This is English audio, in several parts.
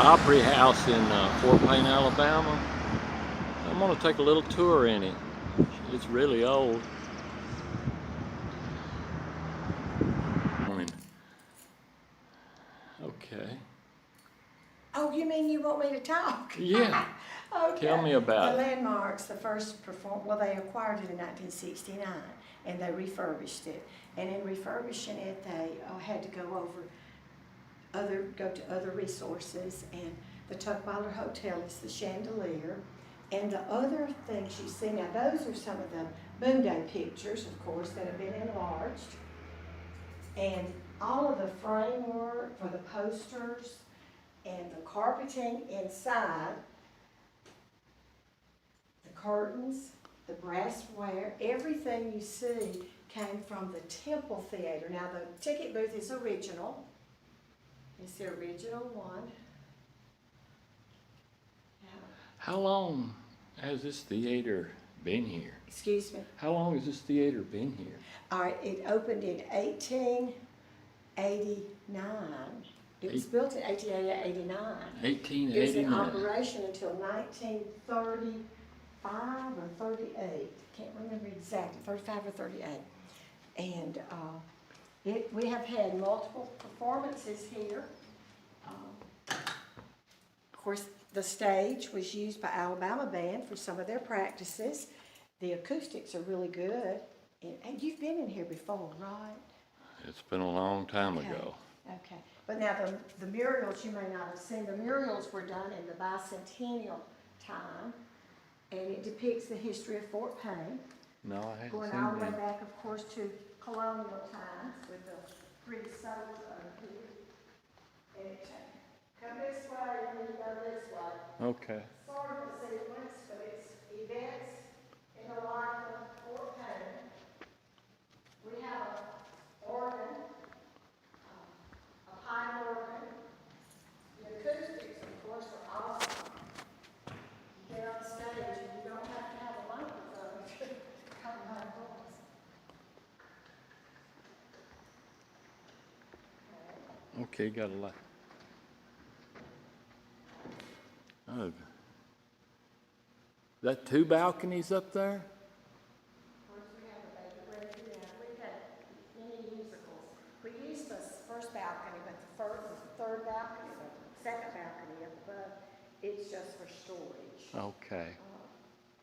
Opry House in Fort Payne, Alabama. I'm going to take a little tour in it. It's really old. Okay. Oh, you mean you want me to talk? Yeah. Okay. Tell me about the it. Landmarks, the first well, they acquired it in 1969 and they refurbished it. And in refurbishing it, they had to go to other resources. And the Tuckweiler Hotel is the chandelier. And the other things you see now, those are some of the Boom Day pictures, of course, that have been enlarged. And all of the framework for the posters and the carpeting inside, the curtains, the brassware, everything you see came from the Temple Theater. Now the ticket booth is original. It's the original one. How long has this theater been here? Excuse me? How long has this theater been here? All right, it opened in 1889. It was built in 1889. 1889. It was in operation until 1935 or 38. Can't remember exactly, 35 or 38. And we have had multiple performances here. Of course, the stage was used by Alabama Band for some of their practices. The acoustics are really good. And you've been in here before, right? It's been a long time ago. Okay. But now the murals, you may not have seen, the murals were done in the bicentennial time, and it depicts the history of Fort Payne. No, I haven't Going seen all the way them. back, of course, to colonial times with the British soldiers over here. And it come this way and then you go this way. Okay. Sort of a sequence, but it's events in the life of Fort Payne. We have an organ, a pipe organ. The acoustics, of course, are awesome. You get on stage and you don't have to have a microphone to come my voice. Okay, got a lot. Oh. That two balconies up there? Of course, we have a baby breaking out. We've had many musicals. We used the first balcony, but the third balcony, the second balcony up above, it's just for storage. Okay.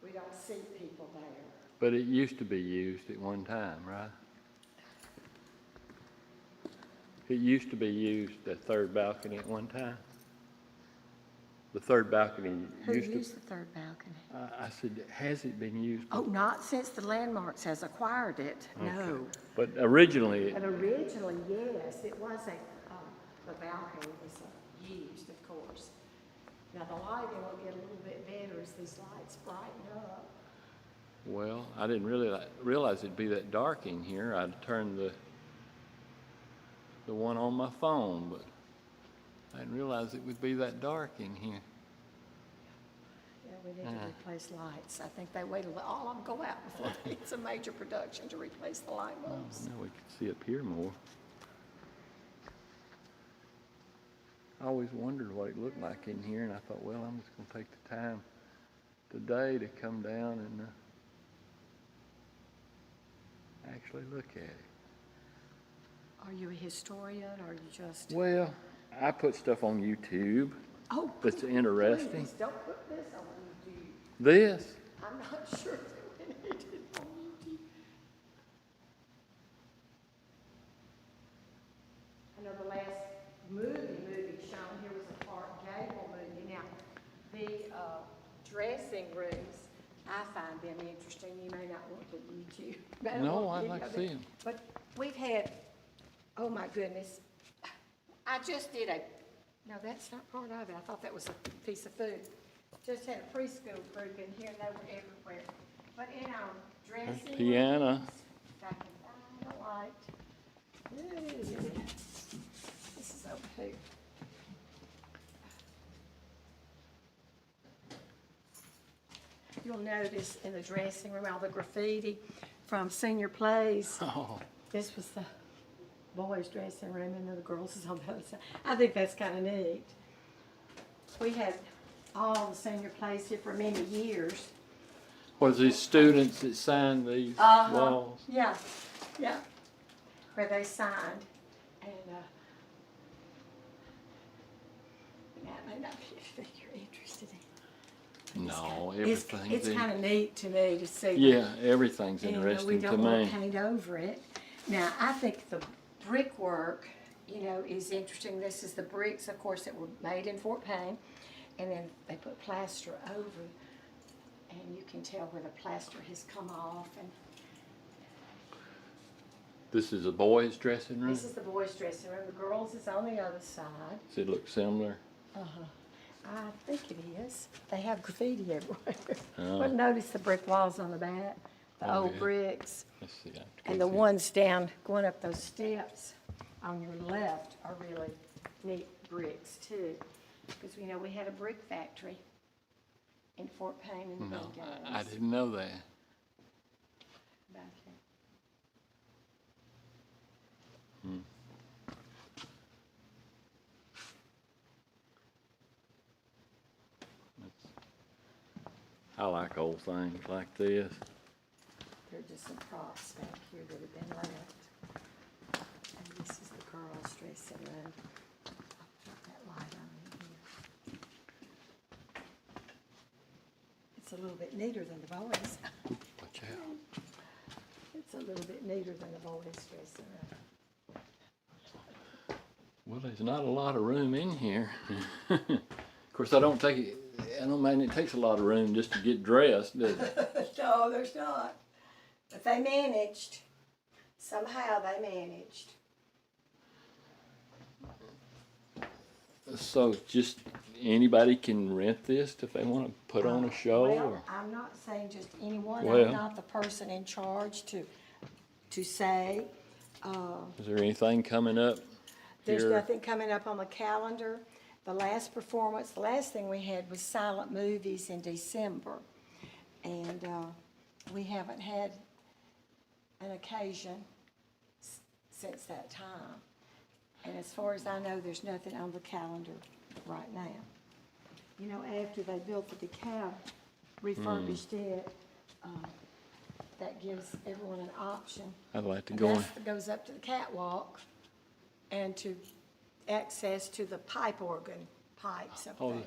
We don't see people there. But it used to be used at one time, right? It used to be used, the third balcony at one time? The third balcony Who used used the third balcony? I said, has it been used? Oh, not since the Landmarks has acquired it, no. Okay. But originally, But originally, yes, it was the balcony was used, of course. Now the lighting will get a little bit better as these lights brighten up. well, I didn't really realize it'd be that dark in here. I'd turned the one on my phone, but I didn't realize it would be that dark in here. Yeah, we need to replace lights. I think they wait till all of them go out before it's a major production to replace the light bulbs. Now we can see up here more. I always wondered what it looked like in here, and I thought, well, I'm just going to take the time today to come down and actually look at it. Are you a historian or are you just? Well, I put stuff on YouTube Oh, that's interesting. please don't put this on YouTube. This? I'm not sure that we need it on YouTube. I know the last movie shown here was a Clark Gable movie. Now, the dressing rooms, I find them interesting. You may not want to YouTube. No, I'd like to see them. But we've had, oh my goodness, I just did no, that's not part of it. I thought that was a piece of food. Just had a preschool group in here and they were everywhere. But in our dressing Piano. rooms, if I can find the light. This is over here. You'll notice in the dressing room all the graffiti from senior plays. Oh, This was the boys' dressing room and then the girls is on the other side. I think that's kind of neat. We had all the senior plays here for many years. Was these students that signed these walls? Yeah, yeah. Where they signed. And that may not be anything you're interested in. No, It's everything's kind of neat to me to see. Yeah, everything's And, interesting we to don't want me. to paint over it. Now, I think the brickwork, is interesting. This is the bricks, of course, that were made in Fort Payne, and then they put plaster over, and you can tell where the plaster has come off. And This is a boys' dressing room? this is the boys' dressing room. The girls is on the other side. Does it look similar? I think it is. They have graffiti everywhere. Oh. But notice the brick walls on the back, the Oh, old yeah. bricks. Let's see. I have to go And the see. ones down, going up those steps on your left are really neat bricks too. Because, we had a brick factory in Fort Payne in the No, old days. I didn't know that. Back there. I like old things like this. There are just some props back here that have been left. And this is the girls' dressing room. I'll put that light on in here. It's a little bit neater than the boys'. Watch out. It's a little bit neater than the boys' dressing room. Well, there's not a lot of room in here. Of course, I don't imagine it takes a lot of room just to get dressed, does it? No, there's not. But they managed. Somehow they managed. So just anybody can rent this if they want to put on a show? Well, Or? I'm not saying just anyone. Well. I'm not the person in charge to say. Is there anything coming up There's here? nothing coming up on the calendar. The last thing we had was silent movies in December. And we haven't had an occasion since that time. And as far as I know, there's nothing on the calendar right now. After they built the DeKalb, refurbished it, that gives everyone an option. I'd like to And go in. that goes up to the catwalk and to access to the pipe organ pipes up Oh, there.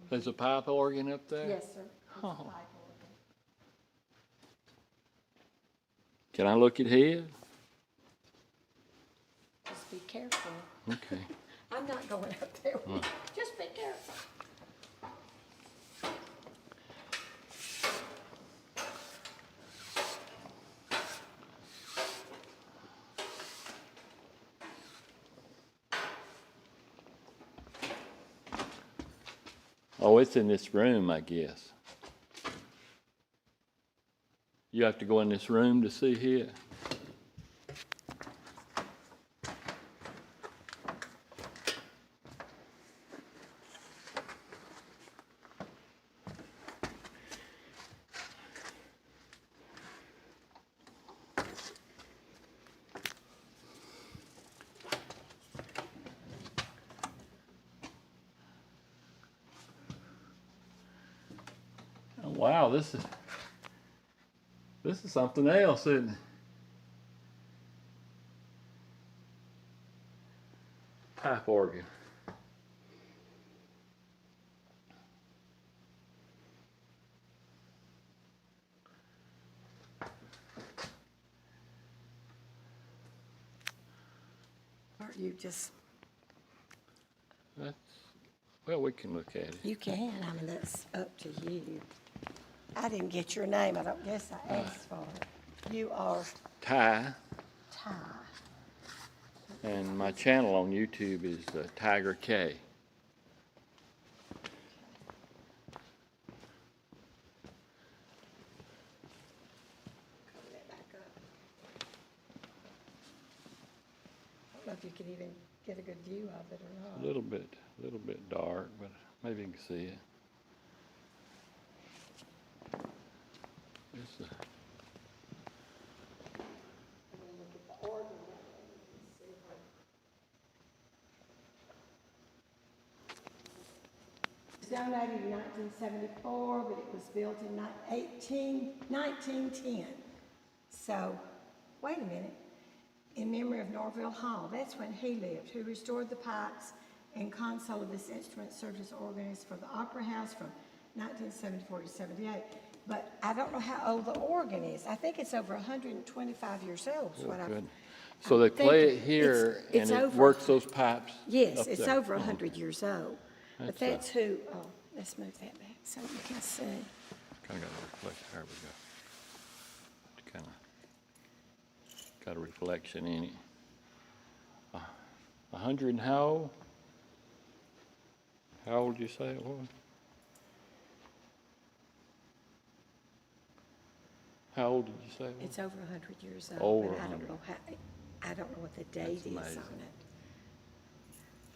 There's a pipe organ up there? Yes, sir. There's a Oh. pipe organ. Can I look at his? Just be careful. Okay. I'm not going up there with you. Just be careful. Oh, it's in this room, I guess. You have to go in this room to see it. Oh, wow, this is something else, isn't it? Pipe organ. Or you just, Well, we can look at it. you can. I mean, that's up to you. I didn't get your name. I don't guess I asked for it. You are Ty, Ty. and my channel on YouTube is Tiger K. Cover that back up. I don't know if you can even get a good view of it or not. A little bit dark, but maybe you can see it. It's, And then look at the organ. See donated in 1974, but it was built in 1910. So, wait a minute. In memory of Norville Hall, that's when he lived, who restored the pipes and console of this instrument, served as organist for the Opry House from 1974 to 78. But I don't know how old the organ is. I think it's over 125 years old. Is what So they I'm play it thinking. here It's and it over. works those pipes Yes, up it's there. over 100 years old. But That's, that's who, let's move that back so you can see. Kind of got a reflection. There we go. Kind of got a reflection in it. 100 and how old? How old did you say it was? How old did you say it was? It's over 100 years old. Over but 100. I don't know what the date is on amazing. it.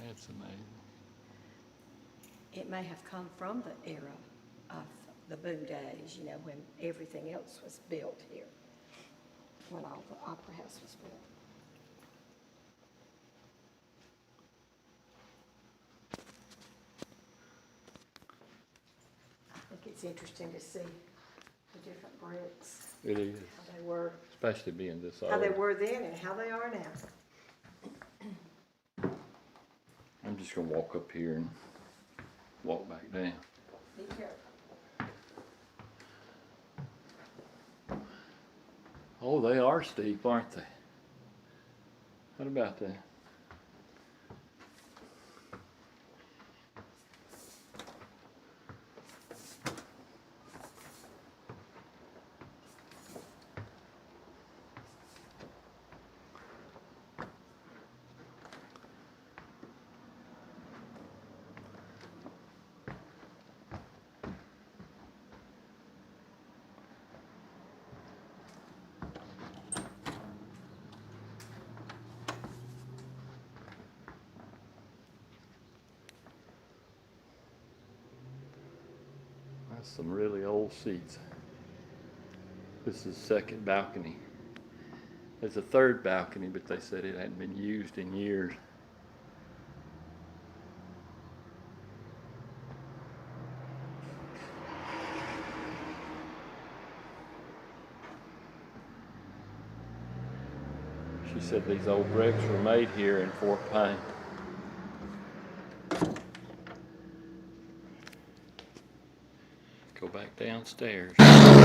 That's amazing. It may have come from the era of the boom days, you know, when everything else was built here, when all the Opera House was built. I think it's interesting to see the different bricks, It is, how they were, especially being this old. how they were then and how they are now. I'm just gonna walk up here and walk back down. Be careful. Oh, they are steep, aren't they? What about that? That's some really old seats. This is the second balcony. There's a third balcony, but they said it hadn't been used in years. She said these old bricks were made here in Fort Payne. Go back downstairs. Last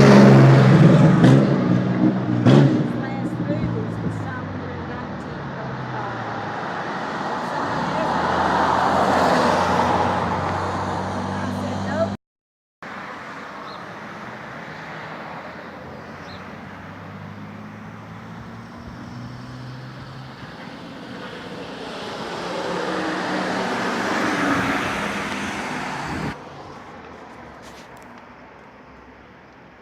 movies was somewhere in 1935. I said, nope.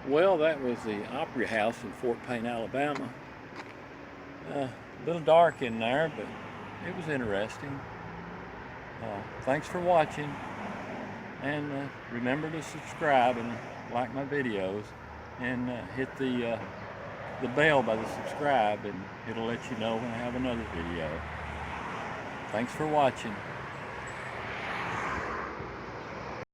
Well, that was the Opry House in Fort Payne, Alabama. A little dark in there, but it was interesting. Thanks for watching, and remember to subscribe and like my videos, and hit the bell by the subscribe, and it'll let you know when I have another video. Thanks for watching.